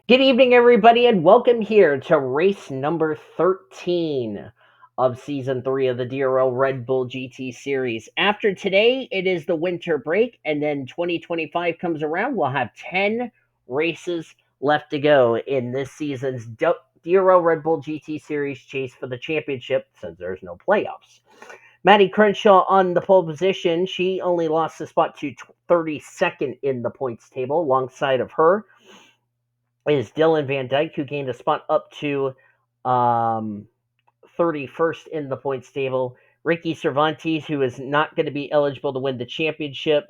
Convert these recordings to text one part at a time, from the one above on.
Good evening, everybody, and welcome here to race number 13 of season 3 of the DRL Red Bull GT series. After today, it is the winter break, and then 2025 comes around. We'll have 10 races left to go in this season's DRL Red Bull GT series chase for the championship since there's no playoffs. Maddie Crenshaw on the pole position. She only lost the spot to 32nd in the points table. Alongside of her is Dylan Van Dyke, who gained a spot up to 31st in the points table. Ricky Cervantes, who is not going to be eligible to win the championship,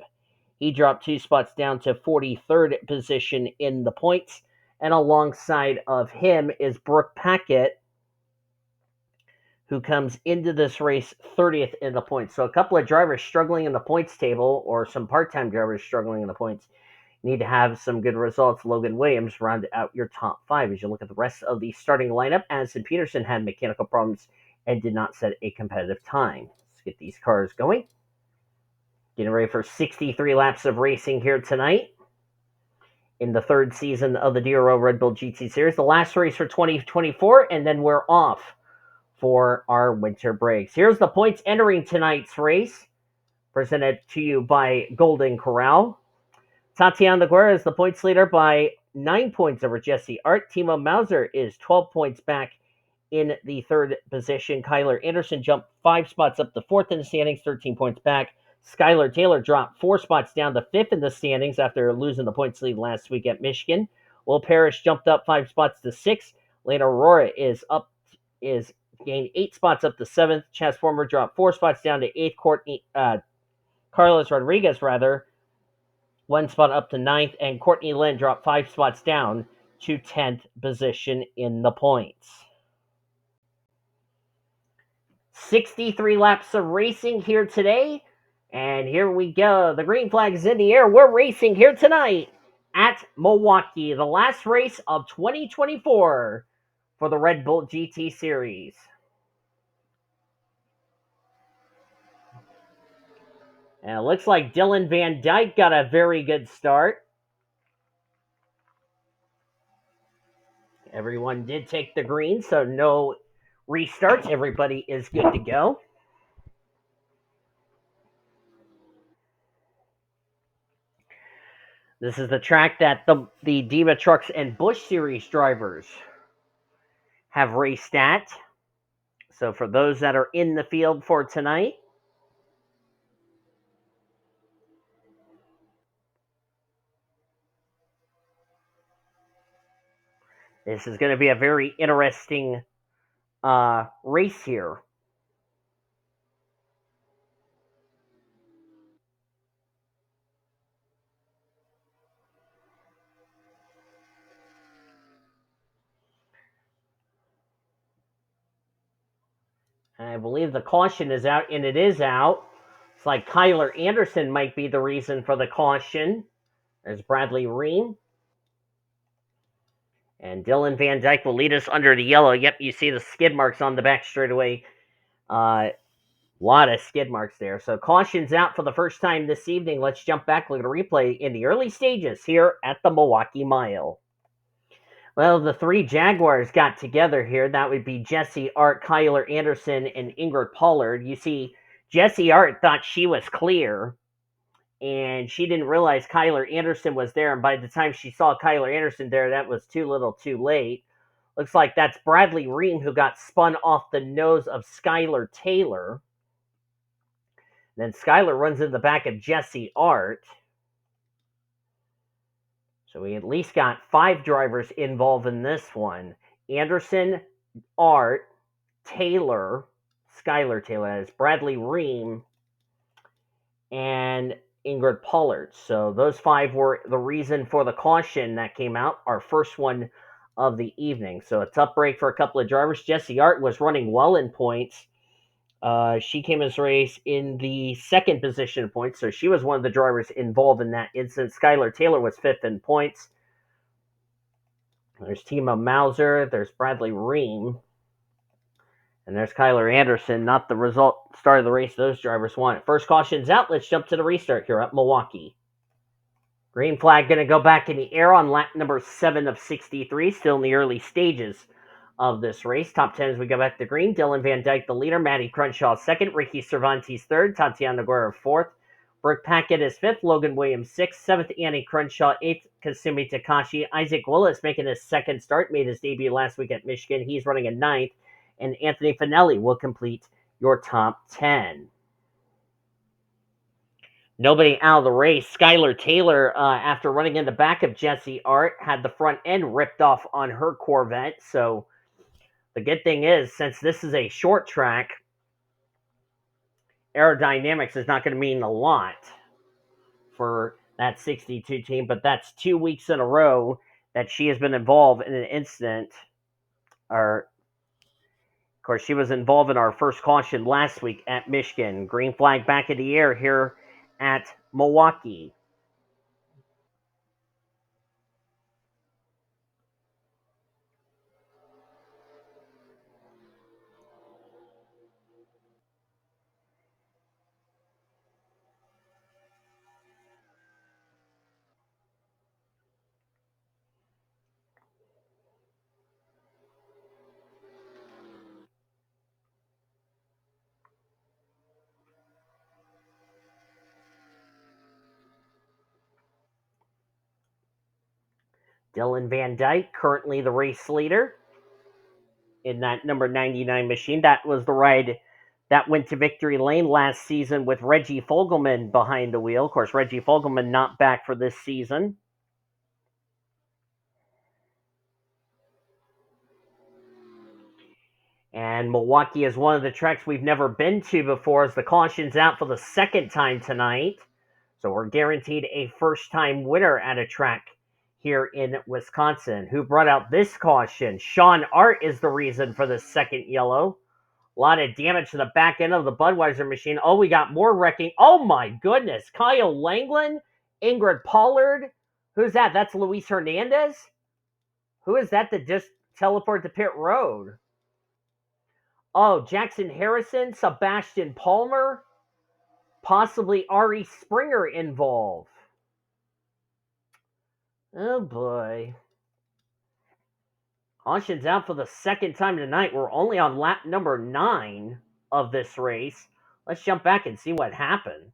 he dropped 2 spots down to 43rd position in the points. And alongside of him is Brooke Packett, who comes into this race 30th in the points. So a couple of drivers struggling in the points table, or some part-time drivers struggling in the points. Need to have some good results. Logan Williams round out your top 5 as you look at the rest of the starting lineup. As Peterson had mechanical problems and did not set a competitive time. Let's get these cars going. Getting ready for 63 laps of racing here tonight in the third season of the DRL Red Bull GT Series. The last race for 2024, and then we're off for our winter breaks. Here's the points entering tonight's race, presented to you by Golden Corral. T Noguera is the points leader by 9 points over J Ard. T Mauser is 12 points back in the third position. Kyler Anderson jumped 5 spots up to 4th in the standings, 13 points back. Skylar Taylor dropped 4 spots down to 5th in the standings after losing the points lead last week at Michigan. W Parrish jumped up 5 spots to 6th. E Aurora is gained 8 spots up to 7th. Chas Former dropped 4 spots down to 8th. Carlos Rodriguez, 1 spot up to 9th, and Courtney Lynn dropped 5 spots down to 10th position in the points. 63 laps of racing here today, and here we go. The green flag is in the air. We're racing here tonight at Milwaukee, the last race of 2024 for the Red Bull GT Series. And it looks like Dylan Van Dyke got a very good start. Everyone did take the green, so no restarts. Everybody is good to go. This is the track that the Diva Trucks and Busch Series drivers have raced at. So for those that are in the field for tonight, this is going to be a very interesting race here. And I believe the caution is out, and it is out. It's like Kyler Anderson might be the reason for the caution. There's Bradley Reim. And Dylan Van Dyke will lead us under the yellow. Yep, you see the skid marks on the back straightaway. Lot of skid marks there. So caution's out for the first time this evening. Let's jump back, look at a replay in the early stages here at the Milwaukee Mile. Well, the 3 Jaguars got together here. That would be J Ard, Kyler Anderson, and Ingrid Pollard. You see, J Ard thought she was clear, and she didn't realize Kyler Anderson was there. And by the time she saw Kyler Anderson there, that was too little too late. Looks like that's Bradley Reim who got spun off the nose of Skylar Taylor. Then Skylar runs in the back of J Ard. So we at least got 5 drivers involved in this one. Anderson, Ard, Taylor, Skylar Taylor, that is Bradley Reim, and Ingrid Pollard. So those 5 were the reason for the caution that came out, our first one of the evening. So a tough break for a couple of drivers. J Ard was running well in points. She came as race in the 2nd position in points, so she was one of the drivers involved in that incident. Skylar Taylor was 5th in points. There's T Mauser, there's Bradley Reim, and there's Kyler Anderson. Not the start of the race those drivers wanted. First caution's out. Let's jump to the restart here at Milwaukee. Green flag going to go back in the air on lap number 7 of 63, still in the early stages of this race. Top 10 as we go back to green. Dylan Van Dyke, the leader. Matty Crenshaw, second. Ricky Cervantes, third. Tatiana Noguera, fourth. Brooke Packett is fifth. Logan Williams, sixth. Seventh, Annie Crenshaw, eighth. Kasumi Takashi. Isaac Willis making his second start. Made his debut last week at Michigan. He's running a ninth. And Anthony Finelli will complete your top 10. Nobody out of the race. Skylar Taylor, after running in the back of J Ard, had the front end ripped off on her Corvette. So the good thing is, since this is a short track, aerodynamics is not going to mean a lot for that 62 team. But that's 2 weeks in a row that she has been involved in an incident. Or, of course, she was involved in our first caution last week at Michigan. Green flag back in the air here at Milwaukee. Dylan Van Dyke, currently the race leader in that number 99 machine. That was the ride that went to victory lane last season with Reggie Fogelman behind the wheel. Of course, Reggie Fogelman not back for this season. And Milwaukee is one of the tracks we've never been to before, as the caution's out for the second time tonight. So we're guaranteed a first-time winner at a track here in Wisconsin. Who brought out this caution? Sean Art is the reason for the second yellow. A lot of damage to the back end of the Budweiser machine. Oh, we got more wrecking. Oh, my goodness. Kyle Langeland, Ingrid Pollard. Who's that? That's Luis Hernandez? Who is that just teleported to pit road? Oh, Jackson Harrison, Sebastian Palmer, possibly Ari Springer involved. Oh, boy. Caution's out for the second time tonight. We're only on lap number 9 of this race. Let's jump back and see what happened.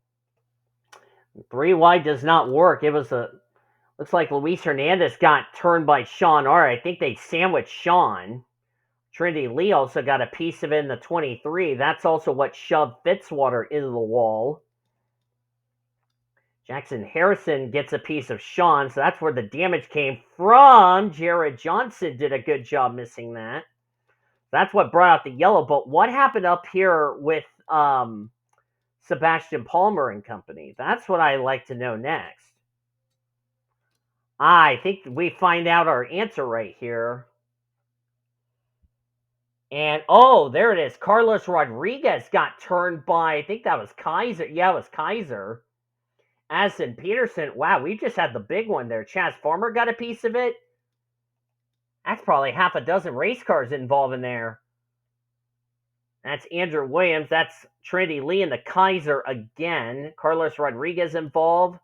3 wide does not work. It was looks like Luis Hernandez got turned by Sean R. I think they sandwiched Sean. Trinity Lee also got a piece of it in the 23. That's also what shoved Fitzwater into the wall. Jackson Harrison gets a piece of Sean, so that's where the damage came from. Jared Johnson did a good job missing that. That's what brought out the yellow. But what happened up here with Sebastian Palmer and company? That's what I'd like to know next. I think we find out our answer right here. And, oh, there it is. Carlos Rodriguez got turned by, I think that was Kaiser. Yeah, it was Kaiser. Addison Peterson. Wow, we just had the big one there. Chaz Farmer got a piece of it. That's probably half a dozen race cars involved in there. That's Andrew Williams. That's Trinity Lee and the Kaiser again. Carlos Rodriguez involved.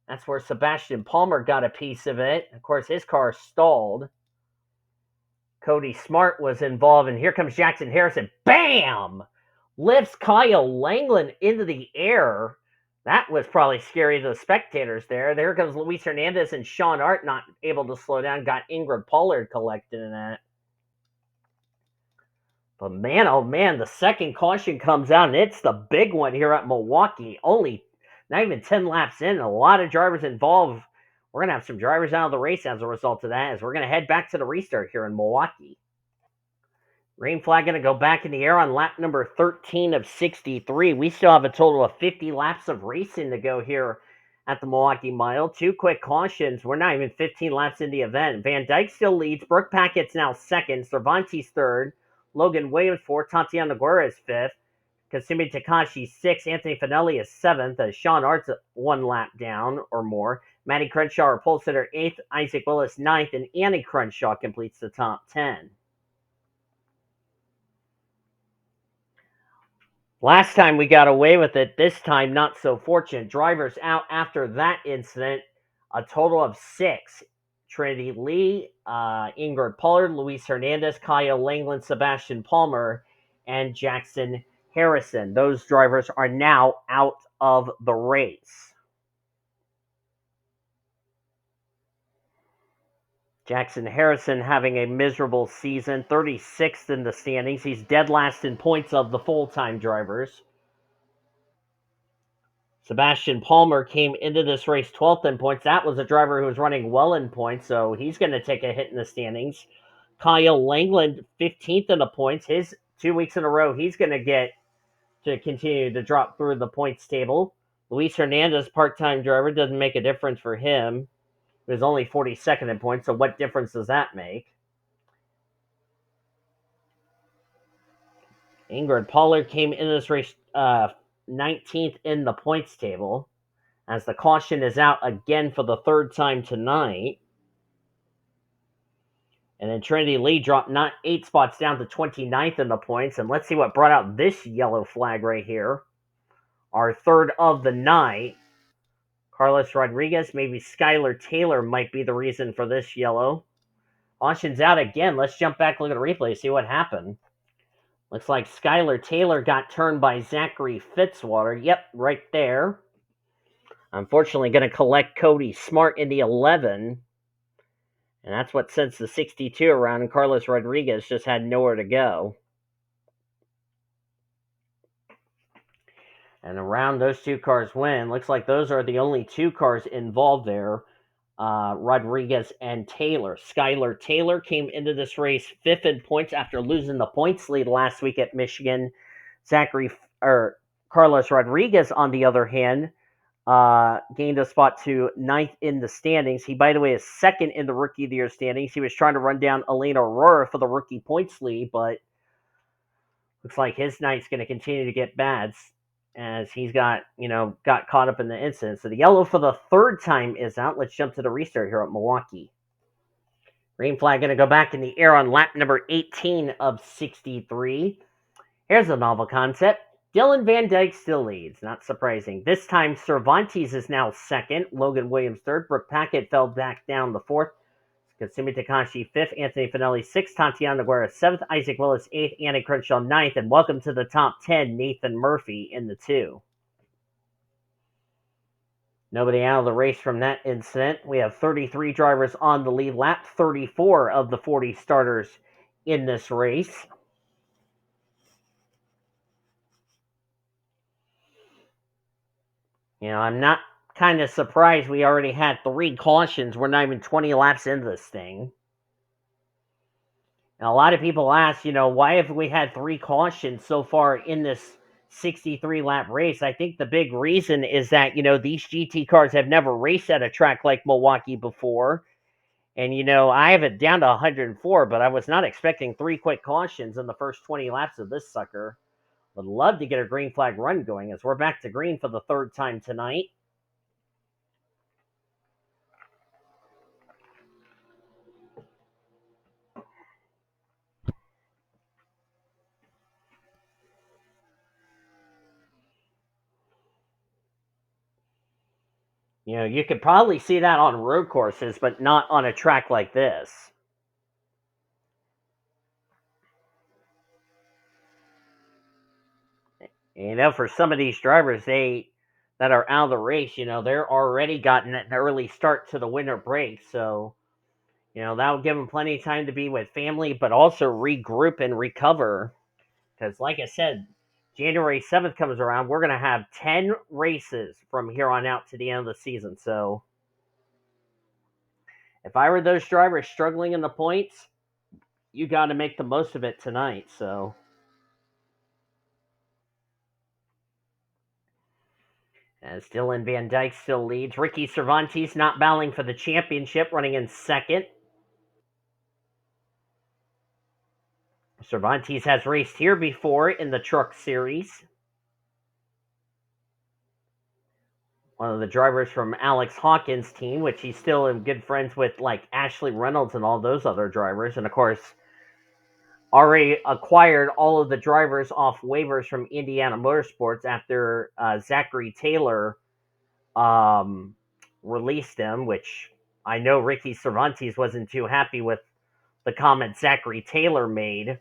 That's where Sebastian Palmer got a piece of it. Of course, his car stalled. Cody Smart was involved, and here comes Jackson Harrison. Bam! Lifts Kyle Langeland into the air. That was probably scary to the spectators there. There comes Luis Hernandez and Sean Art not able to slow down. Got Ingrid Pollard collected in that. But man, oh man, the second caution comes out, and it's the big one here at Milwaukee. Only not even 10 laps in. A lot of drivers involved. We're going to have some drivers out of the race as a result of that, as we're going to head back to the restart here in Milwaukee. Green flag going to go back in the air on lap number 13 of 63. We still have a total of 50 laps of racing to go here at the Milwaukee Mile. 2 quick cautions. We're not even 15 laps in the event. Van Dyke still leads. Brooke Packett's now second. Cervantes third. Logan Williams fourth. Tatiana Noguera is fifth. Kasumi Takashi sixth. Anthony Finelli is seventh. Sean Art's 1 lap down or more. Matty Crenshaw, our pole sitter, eighth. Isaac Willis ninth. And Annie Crenshaw completes the top 10. Last time we got away with it. This time, not so fortunate. Drivers out after that incident. A total of 6. Trinity Lee, Ingrid Pollard, Luis Hernandez, K Langeland, Sebastian Palmer, and Jackson Harrison. Those drivers are now out of the race. Jackson Harrison having a miserable season, 36th in the standings. He's dead last in points of the full-time drivers. Sebastian Palmer came into this race 12th in points. That was a driver who was running well in points, so he's going to take a hit in the standings. K Langeland, 15th in the points. His 2 weeks in a row, he's going to get to continue to drop through the points table. Luis Hernandez, part-time driver, doesn't make a difference for him. He was only 42nd in points, so what difference does that make? Ingrid Pollard came into this race 19th in the points table, as the caution is out again for the third time tonight. And then Trinity Lee dropped 8 spots down to 29th in the points. And let's see what brought out this yellow flag right here. Our third of the night. Carlos Rodriguez, maybe Skylar Taylor might be the reason for this yellow. Caution's out again. Let's jump back, look at the replay, see what happened. Looks like Skylar Taylor got turned by Zachary Fitzwater. Yep, right there. Unfortunately, going to collect Cody Smart in the 11. And that's what sends the 62 around, and Carlos Rodriguez just had nowhere to go. And around those 2 cars win. Looks like those are the only 2 cars involved there. Rodriguez and Taylor. Skylar Taylor came into this race 5th in points after losing the points lead last week at Michigan. Carlos Rodriguez, on the other hand, gained a spot to 9th in the standings. He, by the way, is 2nd in the Rookie of the Year standings. He was trying to run down E Aurora for the rookie points lead, but looks like his night's going to continue to get bad as he's got caught up in the incident. So the yellow for the third time is out. Let's jump to the restart here at Milwaukee. Green flag going to go back in the air on lap number 18 of 63. Here's a novel concept. Dylan Van Dyke still leads, not surprising. This time, Cervantes is now 2nd, Logan Williams 3rd, Brooke Packett fell back down to 4th, Katsumi Takahashi 5th, Anthony Finelli 6th, Tatiana Noguera 7th, Isaac Willis 8th, Annie Crenshaw 9th, and welcome to the top 10, Nathan Murphy in the 2. Nobody out of the race from that incident. We have 33 drivers on the lead lap, 34 of the 40 starters in this race. I'm not kind of surprised we already had 3 cautions. We're not even 20 laps into this thing. And a lot of people ask, why have we had 3 cautions so far in this 63-lap race? I think the big reason is that, these GT cars have never raced at a track like Milwaukee before. And, I have it down to 104, but I was not expecting 3 quick cautions in the first 20 laps of this sucker. Would love to get a green flag run going as we're back to green for the 3rd time tonight. You could probably see that on road courses, but not on a track like this. For some of these drivers, that are out of the race, they're already gotten an early start to the winter break. So, that'll give them plenty of time to be with family, but also regroup and recover. Because, like I said, January 7th comes around, we're going to have 10 races from here on out to the end of the season. So, if I were those drivers struggling in the points, you got to make the most of it tonight. So, as Dylan Van Dyke still leads. Ricky Cervantes not battling for the championship, running in 2nd. Cervantes has raced here before in the Truck Series. One of the drivers from Alex Hawkins' team, which he's still in good friends with, like Ashley Reynolds and all those other drivers. And, of course, already acquired all of the drivers off waivers from Indiana Motorsports after Zachary Taylor released him, which I know Ricky Cervantes wasn't too happy with the comment Zachary Taylor made.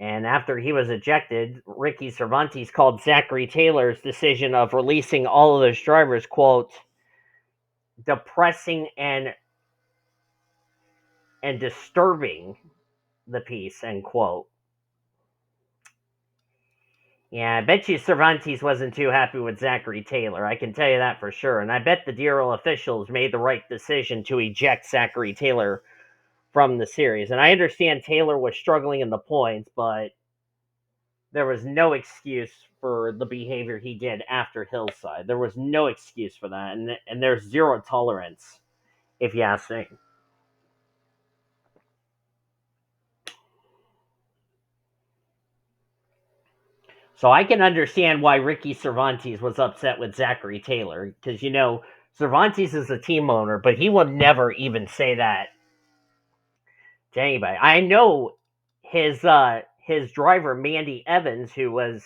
And after he was ejected, Ricky Cervantes called Zachary Taylor's decision of releasing all of those drivers, quote, depressing and disturbing the piece, end quote. Yeah, I bet you Cervantes wasn't too happy with Zachary Taylor. I can tell you that for sure. And I bet the DRL officials made the right decision to eject Zachary Taylor from the series. And I understand Taylor was struggling in the points, but there was no excuse for the behavior he did after Hillside. There was no excuse for that. And there's zero tolerance, if you ask me. So I can understand why Ricky Cervantes was upset with Zachary Taylor, because, Cervantes is a team owner, but he will never even say that to anybody. I know his driver Mandy Evans, who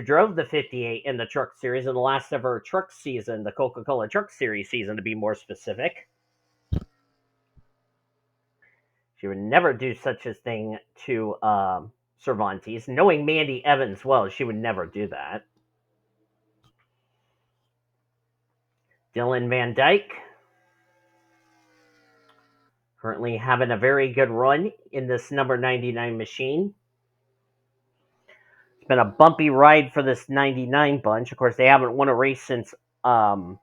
drove the 58 in the Truck Series in the last ever Truck season, the Coca-Cola Truck Series season to be more specific. She would never do such a thing to Cervantes. Knowing Mandy Evans well, she would never do that. Dylan Van Dyke, currently having a very good run in this number 99 machine. It's been a bumpy ride for this 99 bunch. Of course, they haven't won a race since Reggie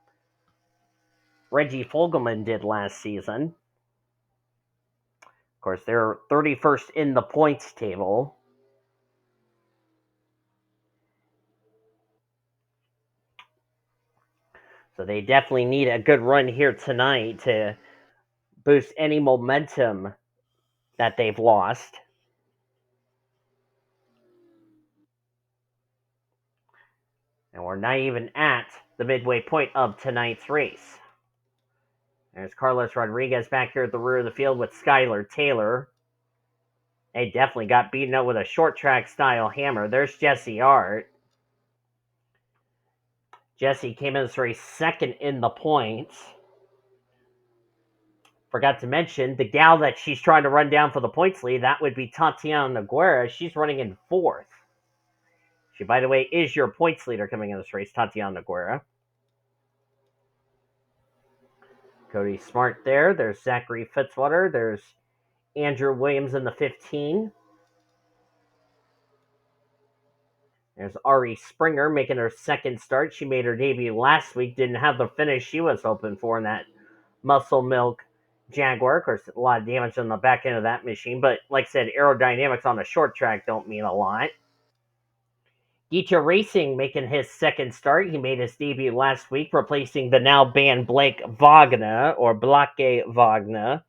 Fogelman did last season. Of course, they're 31st in the points table. So they definitely need a good run here tonight to boost any momentum that they've lost. And we're not even at the midway point of tonight's race. There's Carlos Rodriguez back here at the rear of the field with Skylar Taylor. They definitely got beaten up with a short track style hammer. There's J Ard. Jesse came in this race second in the points. Forgot to mention the gal that she's trying to run down for the points lead. That would be Tatiana Noguera. She's running in fourth. She, by the way, is your points leader coming in this race, Tatiana Noguera. Cody Smart there. There's Zachary Fitzwater. There's Andrew Williams in the 15. There's Ari Springer making her second start. She made her debut last week. Didn't have the finish she was hoping for in that Muscle Milk Jaguar. Of course, a lot of damage on the back end of that machine. But like I said, aerodynamics on the short track don't mean a lot. Dieter Racing making his second start. He made his debut last week, replacing the now banned Blake Wagner, or Blake Wagner.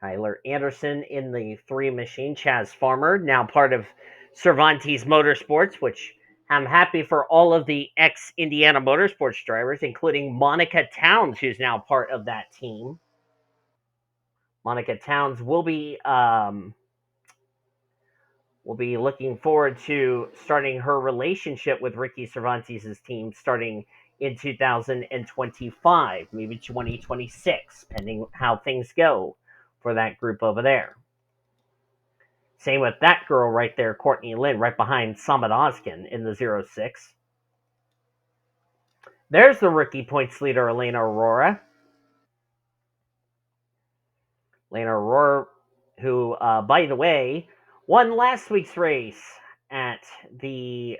Tyler Anderson in the 3 machine. Chaz Farmer, now part of Cervantes Motorsports, which I'm happy for all of the ex-Indiana Motorsports drivers, including Monica Towns, who's now part of that team. Monica Towns will be looking forward to starting her relationship with Ricky Cervantes' team starting in 2025, maybe 2026, depending how things go for that group over there. Same with that girl right there, Courtney Lynn, right behind Samad Ozkan in the 06. There's the rookie points leader, Elena Aurora. Elena Aurora, who, by the way, won last week's race at the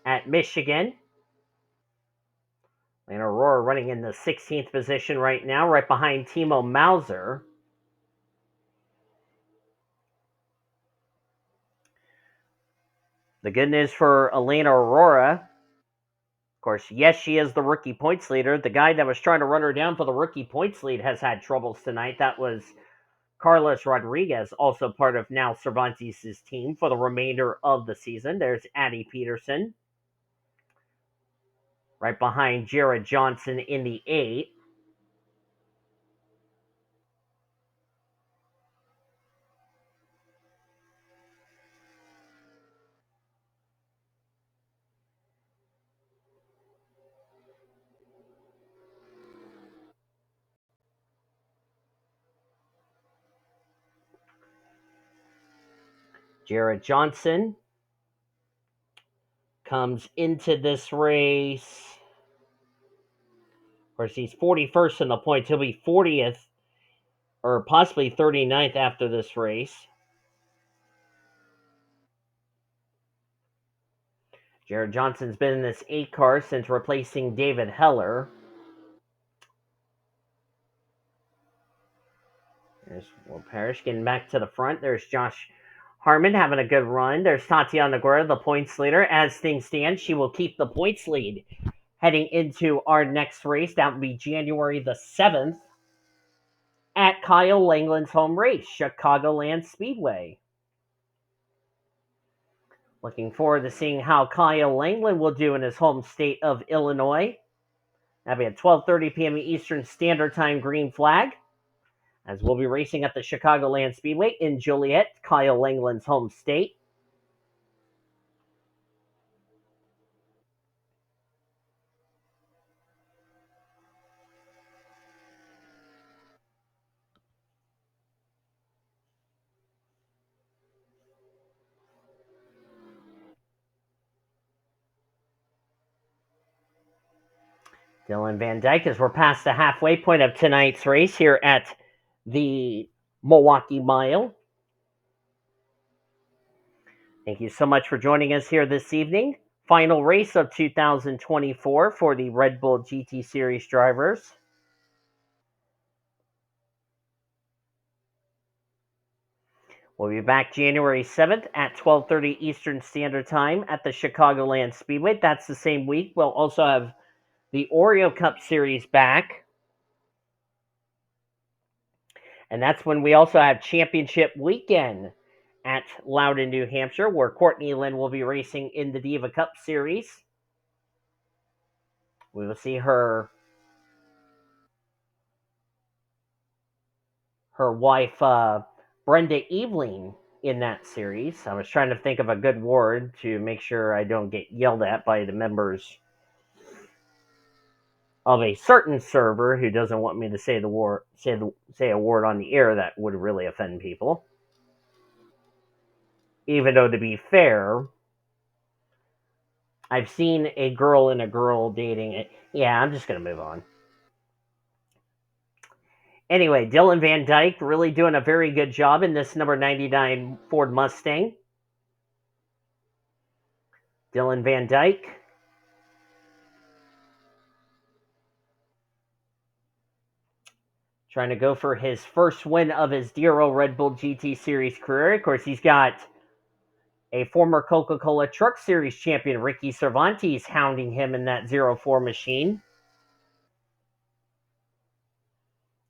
at Michigan. Elena Aurora running in the 16th position right now, right behind T Mauser. The good news for Elena Aurora, of course, yes, she is the rookie points leader. The guy that was trying to run her down for the rookie points lead has had troubles tonight. That was Carlos Rodriguez, also part of now Cervantes' team for the remainder of the season. There's A Peterson, right behind Jared Johnson in the 8. Jarrett Johnson comes into this race. Of course, he's 41st in the points. He'll be 40th or possibly 39th after this race. Jared Johnson's been in this 8 car since replacing David Heller. There's W Parrish getting back to the front. There's Josh Harmon having a good run. There's Tatiana Noguera, the points leader. As things stand, she will keep the points lead heading into our next race. That will be January the 7th at Kyle Langeland's home race, Chicagoland Speedway. Looking forward to seeing how Kyle Langeland will do in his home state of Illinois. That'll be at 12:30 p.m. Eastern Standard Time, green flag, as we'll be racing at the Chicagoland Speedway in Joliet, Kyle Langeland's home state. Dylan Van Dyke, as we're past the halfway point of tonight's race here at the Milwaukee Mile. Thank you so much for joining us here this evening. Final race of 2024 for the Red Bull GT Series drivers. We'll be back January 7th at 12:30 Eastern Standard Time at the Chicagoland Speedway. That's the same week. We'll also have the Oreo Cup Series back. And that's when we also have Championship Weekend at Loudon, New Hampshire, where Courtney Lynn will be racing in the Diva Cup Series. We will see her wife, Brenda Eveling, in that series. I was trying to think of a good word to make sure I don't get yelled at by the members of a certain server who doesn't want me to say the word, say a word on the air that would really offend people. Even though, to be fair, I've seen a girl and a girl dating it. Yeah, I'm just going to move on. Anyway, Dylan Van Dyke really doing a very good job in this number 99 Ford Mustang. Dylan Van Dyke. Trying to go for his first win of his DRL Red Bull GT Series career. Of course, he's got a former Coca-Cola Truck Series champion, Ricky Cervantes, hounding him in that 04 machine.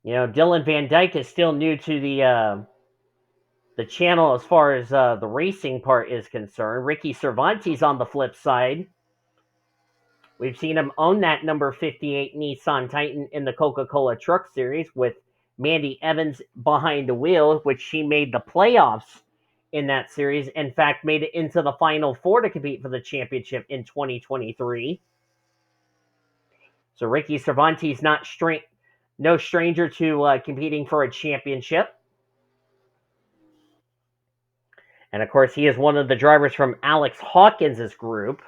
You know, Dylan Van Dyke is still new to the channel as far as the racing part is concerned. Ricky Cervantes, on the flip side, we've seen him own that number 58 Nissan Titan in the Coca-Cola Truck Series with Mandy Evans behind the wheel, which she made the playoffs in that series. In fact, made it into the Final Four to compete for the championship in 2023. So Ricky Cervantes no stranger to competing for a championship. And of course, he is one of the drivers from Alex Hawkins' group.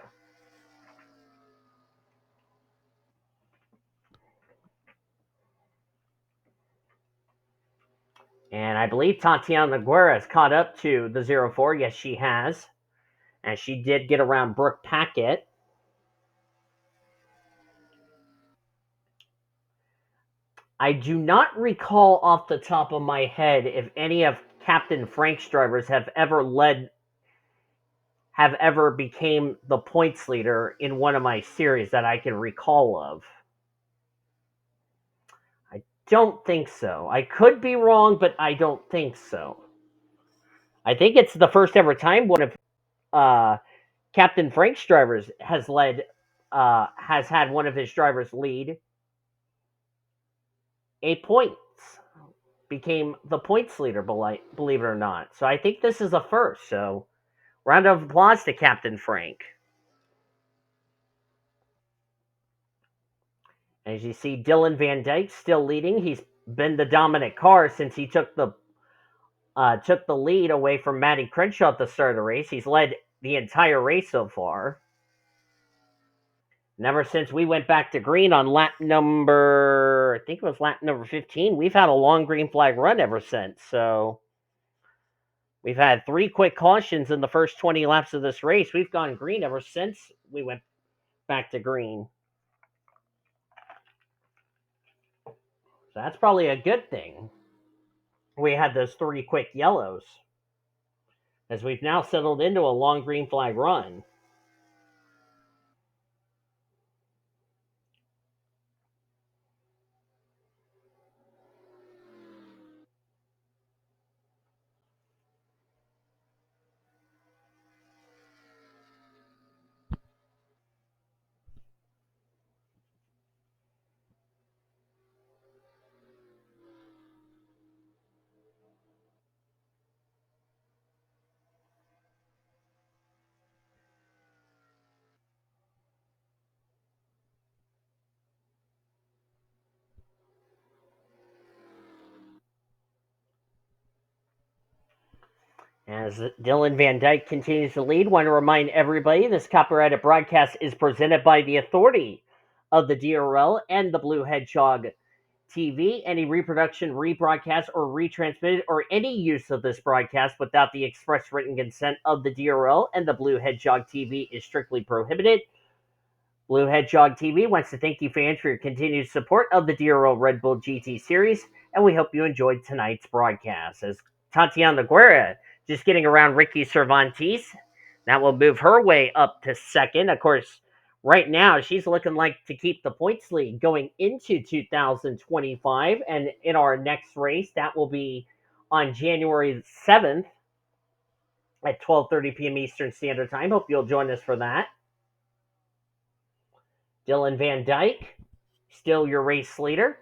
And I believe Tatiana Noguera has caught up to the 04. Yes, she has. And she did get around Brooke Packett. I do not recall off the top of my head if any of Captain Frank's drivers have ever became the points leader in one of my series that I can recall of. I don't think so. I could be wrong, but I don't think so. I think it's the first ever time one of Captain Frank's drivers has had one of his drivers lead a points, became the points leader, believe it or not. So I think this is a first. So round of applause to Captain Frank. As you see, Dylan Van Dyke still leading. He's been the dominant car since he took the took the lead away from Matty Crenshaw at the start of the race. He's led the entire race so far. And ever since we went back to green on lap number, I think it was lap number 15, we've had a long green flag run ever since. So we've had 3 quick cautions in the first 20 laps of this race. We've gone green ever since we went back to green. So that's probably a good thing. We had those 3 quick yellows, as we've now settled into a long green flag run. As Dylan Van Dyke continues to lead, want to remind everybody this copyrighted broadcast is presented by the authority of the DRL and the Blue Hedgehog TV. Any reproduction, rebroadcast, or retransmitted, or any use of this broadcast without the express written consent of the DRL and the Blue Hedgehog TV is strictly prohibited. Blue Hedgehog TV wants to thank you fans for your continued support of the DRL Red Bull GT Series, and we hope you enjoyed tonight's broadcast. As Tatiana Noguera just getting around Ricky Cervantes, that will move her way up to second. Of course, right now she's looking like to keep the points lead going into 2025, and in our next race, that will be on January 7th at 12:30 p.m. Eastern Standard Time. Hope you'll join us for that. Dylan Van Dyke, still your race leader.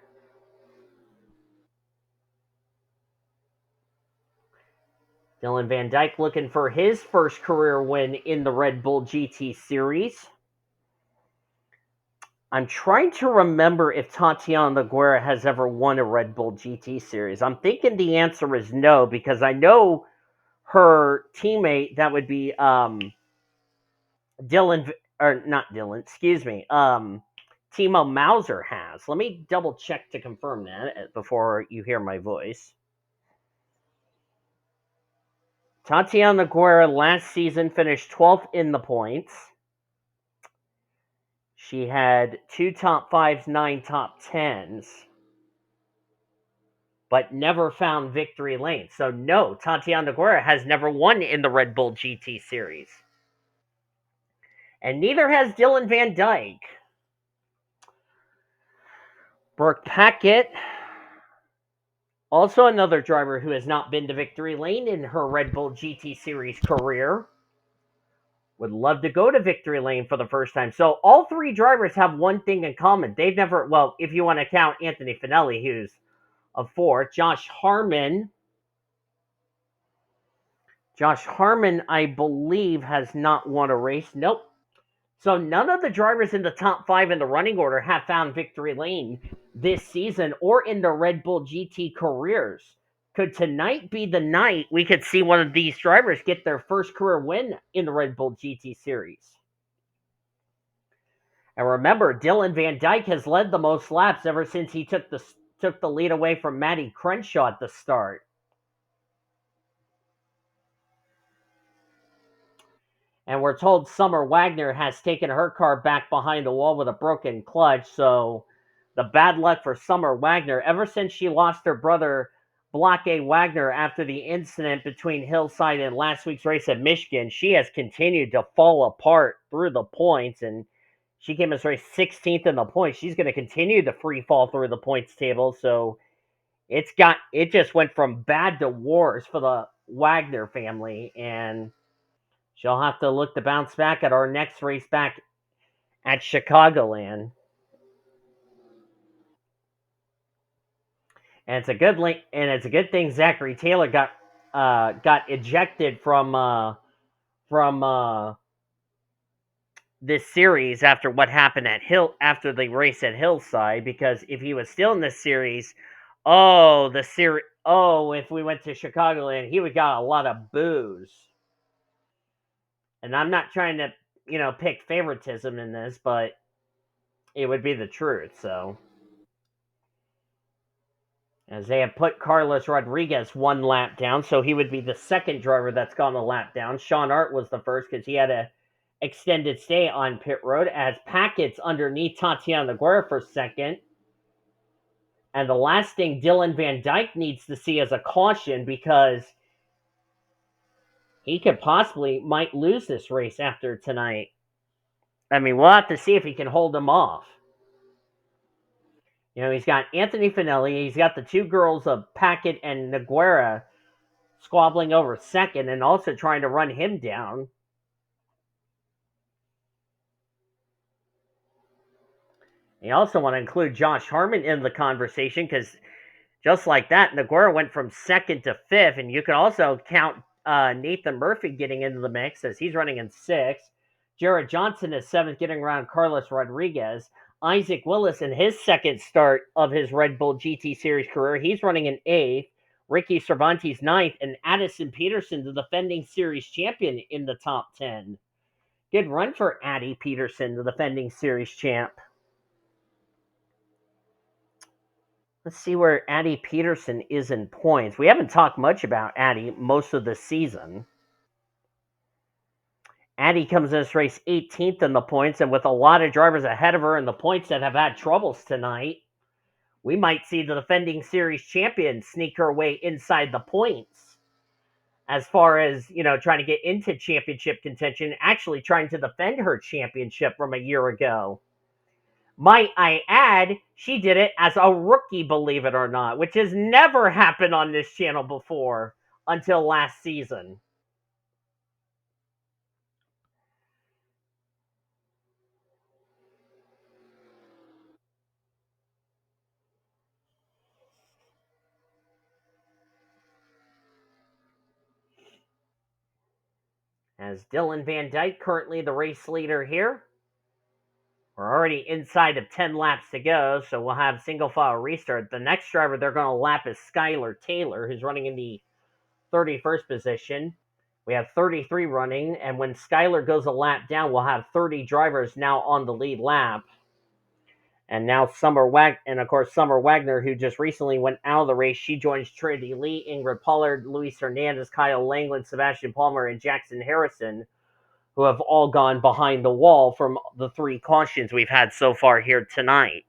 Dylan Van Dyke looking for his first career win in the Red Bull GT Series. I'm trying to remember if Tatiana Noguera has ever won a Red Bull GT Series. I'm thinking the answer is no, because I know her teammate, that would be Dylan, or not Dylan, excuse me, T Mauser has. Let me double check to confirm that before you hear my voice. Tatiana Noguera last season finished 12th in the points. She had 2 top 5s, 9 top 10s, but never found victory lane. So no, Tatiana Noguera has never won in the Red Bull GT Series. And neither has Dylan Van Dyke. Brooke Packett, also another driver who has not been to victory lane in her Red Bull GT Series career, would love to go to victory lane for the first time. So all 3 drivers have one thing in common. They've never, well, if you want to count Anthony Finelli, who's a 4. Josh Harmon, I believe, has not won a race. Nope. So none of the drivers in the top 5 in the running order have found victory lane this season or in their Red Bull GT careers. Could tonight be the night we could see one of these drivers get their first career win in the Red Bull GT Series? And remember, Dylan Van Dyke has led the most laps ever since he took the lead away from Matty Crenshaw at the start. And we're told Summer Wagner has taken her car back behind the wall with a broken clutch. So the bad luck for Summer Wagner, ever since she lost her brother Block A Wagner after the incident between Hillside and last week's race at Michigan, she has continued to fall apart through the points. And she came as race 16th in the points. She's going to continue to free fall through the points table. So it just went from bad to worse for the Wagner family. And she'll have to look to bounce back at our next race back at Chicagoland. And it's a good link, and it's a good thing Zachary Taylor got ejected from this series after what happened after the race at Hillside, because if he was still in this series, oh, the series oh, if we went to Chicagoland, he would got a lot of boos. And I'm not trying to, pick favoritism in this, but it would be the truth. So, as they have put Carlos Rodriguez one lap down, so he would be the second driver that's gone a lap down. J Ard was the first because he had a extended stay on pit road. As Packett's underneath Tatiana Noguera for second. And the last thing Dylan Van Dyke needs to see is a caution because he could possibly might lose this race after tonight. I mean, we'll have to see if he can hold him off. He's got Anthony Finelli. He's got the two girls of Packett and Noguera squabbling over second and also trying to run him down. You also want to include Josh Harmon in the conversation because just like that, Noguera went from second to fifth, and you can also count Nathan Murphy getting into the mix as he's running in sixth. Jared Johnson is seventh, getting around Carlos Rodriguez. Isaac Willis in his second start of his Red Bull GT Series career, he's running in eighth. Ricky Cervantes ninth, and Addison Peterson, the defending series champion, in the top 10. Good run for Addie Peterson, the defending series champ. Let's see where Addie Peterson is in points. We haven't talked much about Addie most of the season. Addie comes in this race 18th in the points, and with a lot of drivers ahead of her in the points that have had troubles tonight, we might see the defending series champion sneak her way inside the points. As far as, trying to get into championship contention, actually trying to defend her championship from a year ago. Might I add, she did it as a rookie, believe it or not, which has never happened on this channel before until last season. As Dylan Van Dyke, currently the race leader here. We're already inside of 10 laps to go, so we'll have single file restart. The next driver they're going to lap is Skylar Taylor, who's running in the 31st position. We have 33 running, and when Skylar goes a lap down, we'll have 30 drivers now on the lead lap. And now Summer Wagner, who just recently went out of the race, she joins Trinity Lee, Ingrid Pollard, Luis Hernandez, Kyle Langeland, Sebastian Palmer, and Jackson Harrison, who have all gone behind the wall from the three cautions we've had so far here tonight.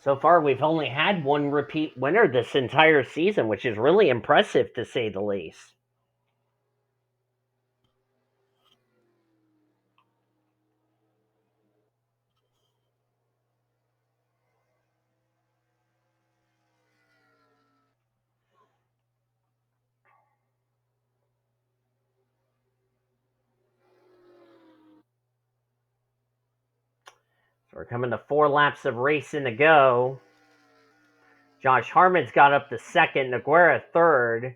So far, we've only had one repeat winner this entire season, which is really impressive to say the least. So we're coming to 4 laps of racing to go. Josh Harmon's got up to second, Noguera third.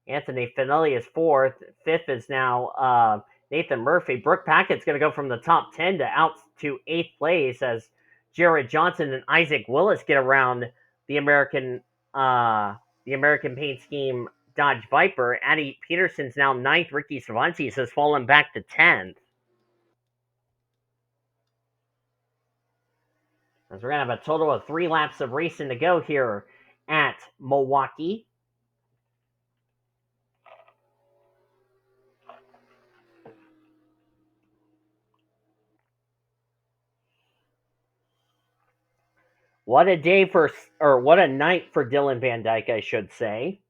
Anthony Finelli is fourth. Fifth is now Nathan Murphy. Brooke Packett's going to go from the top 10 to out to 8th place as Jared Johnson and Isaac Willis get around the American paint scheme Dodge Viper. Addie Peterson's now 9th. Ricky Cervantes has fallen back to 10th. As we're going to have a total of 3 laps of racing to go here at Milwaukee. What a day what a night for Dylan Van Dyke, I should say.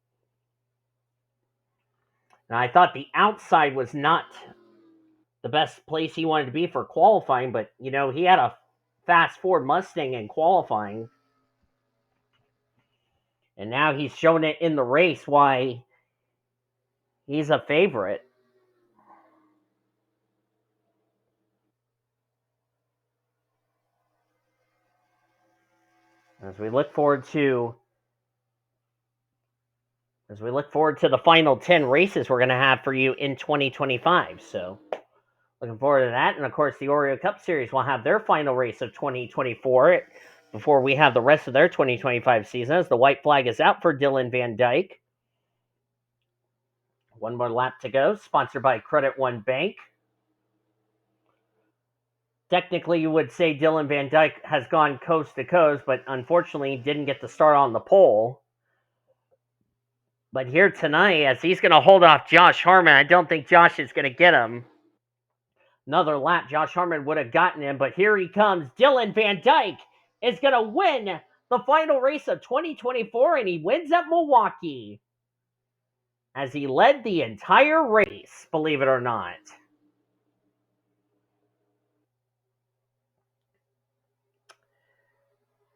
And I thought the outside was not the best place he wanted to be for qualifying, but, he had a fast Ford Mustang in qualifying. And now he's shown it in the race why he's a favorite. as we look forward to the final 10 races we're going to have for you in 2025. So looking forward to that. And of course, the Oreo Cup Series will have their final race of 2024 before we have the rest of their 2025 season, as the white flag is out for Dylan Van Dyke. One more lap to go, sponsored by Credit One Bank. Technically, you would say Dylan Van Dyke has gone coast to coast, but unfortunately didn't get to start on the pole. But here tonight, as he's going to hold off Josh Harmon, I don't think Josh is going to get him. Another lap, Josh Harmon would have gotten him, but here he comes. Dylan Van Dyke is going to win the final race of 2024, and he wins at Milwaukee, as he led the entire race, believe it or not.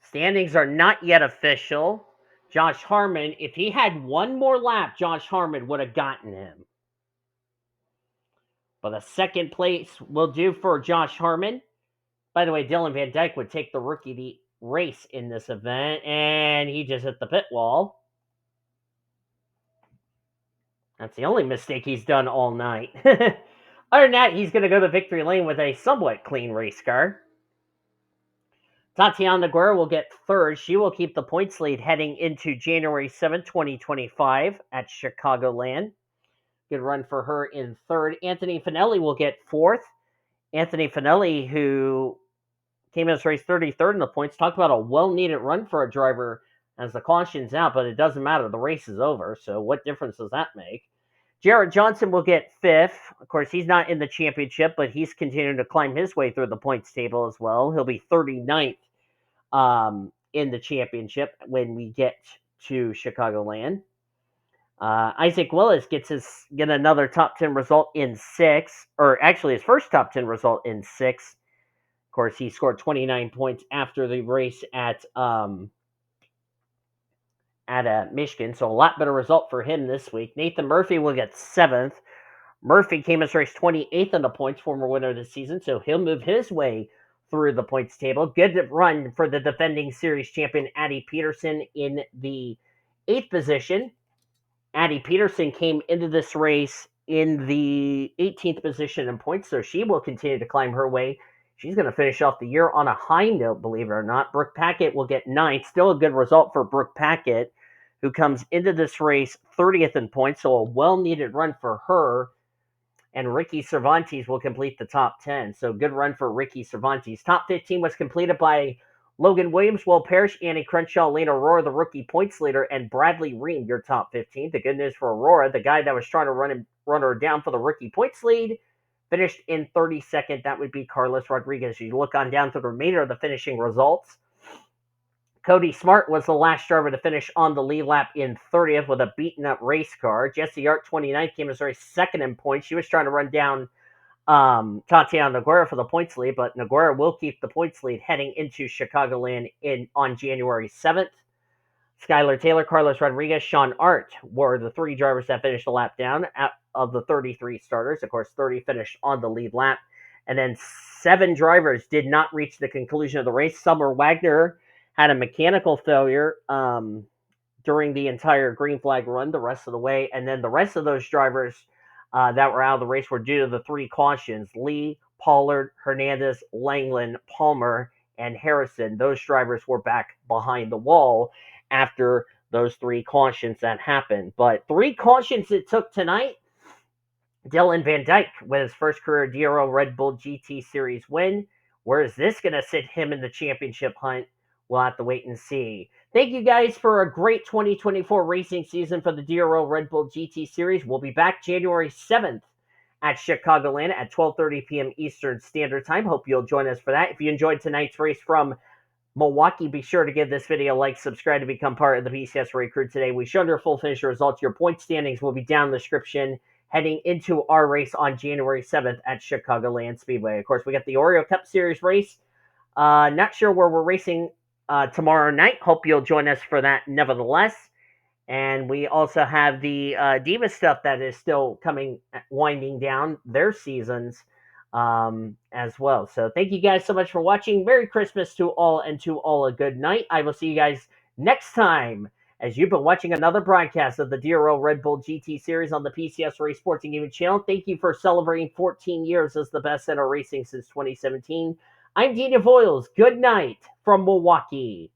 Standings are not yet official. Josh Harmon, if he had one more lap, Josh Harmon would have gotten him. But a second place will do for Josh Harmon. By the way, Dylan Van Dyke would take the rookie race in this event, and he just hit the pit wall. That's the only mistake he's done all night. Other than that, he's going to go to victory lane with a somewhat clean race car. Tatiana Noguera will get third. She will keep the points lead heading into January 7, 2025 at Chicagoland. Good run for her in third. Anthony Finelli will get fourth. Anthony Finelli, who came in this race 33rd in the points, talked about a well-needed run for a driver as the caution's out, but it doesn't matter. The race is over, so what difference does that make? Jared Johnson will get fifth. Of course, he's not in the championship, but he's continuing to climb his way through the points table as well. He'll be 39th in the championship when we get to Chicagoland. Isaac Willis get another top 10 result in six, or actually his first top 10 result in six. Of course, he scored 29 points after the race at Michigan, so a lot better result for him this week. Nathan Murphy will get seventh. Murphy came as race 28th in the points, former winner of the season, so he'll move his way through the points table. Good run for the defending series champion, Addie Peterson, in the 8th position. Addie Peterson came into this race in the 18th position in points, so she will continue to climb her way. She's going to finish off the year on a high note, believe it or not. Brooke Packett will get 9th. Still a good result for Brooke Packett, who comes into this race 30th in points, so a well-needed run for her. And Ricky Cervantes will complete the top 10. So good run for Ricky Cervantes. Top 15 was completed by Logan Williams, W Parrish, A Crenshaw, Lane Aurora, the rookie points leader, and Bradley Ream, your top 15. The good news for Aurora, the guy that was trying to run her down for the rookie points lead, finished in 32nd. That would be Carlos Rodriguez. You look on down to the remainder of the finishing results. Cody Smart was the last driver to finish on the lead lap in 30th with a beaten-up race car. Jessie Art, 29th, came as very second in points. She was trying to run down Tatiana Noguera for the points lead, but Noguera will keep the points lead heading into Chicagoland on January 7th. Skylar Taylor, Carlos Rodriguez, Sean Art were the three drivers that finished the lap down of the 33 starters. Of course, 30 finished on the lead lap. And then 7 drivers did not reach the conclusion of the race. Summer Wagner had a mechanical failure during the entire green flag run the rest of the way. And then the rest of those drivers that were out of the race were due to the 3 cautions: Lee, Pollard, Hernandez, Langeland, Palmer, and Harrison. Those drivers were back behind the wall after those 3 cautions that happened. But 3 cautions it took tonight. Dylan Van Dyke with his first career DRL Red Bull GT Series win. Where is this going to sit him in the championship hunt? We'll have to wait and see. Thank you guys for a great 2024 racing season for the DRL Red Bull GT Series. We'll be back January 7th at Chicagoland at 12:30 p.m. Eastern Standard Time. Hope you'll join us for that. If you enjoyed tonight's race from Milwaukee, be sure to give this video a like, subscribe to become part of the PCS Race Crew today. We showed your full finish results. Your point standings will be down in the description heading into our race on January 7th at Chicagoland Speedway. Of course, we got the Oreo Cup Series race. Not sure where we're racing tomorrow night. Hope you'll join us for that nevertheless. And we also have the Diva stuff that is still winding down their seasons as well. So thank you guys so much for watching. Merry Christmas to all, and to all a good night. I will see you guys next time, as you've been watching another broadcast of the DRL Red Bull GT Series on the PCS Race Sports and Gaming channel. Thank you for celebrating 14 years as the best center racing since 2017. I'm Dina Voiles. Good night from Milwaukee.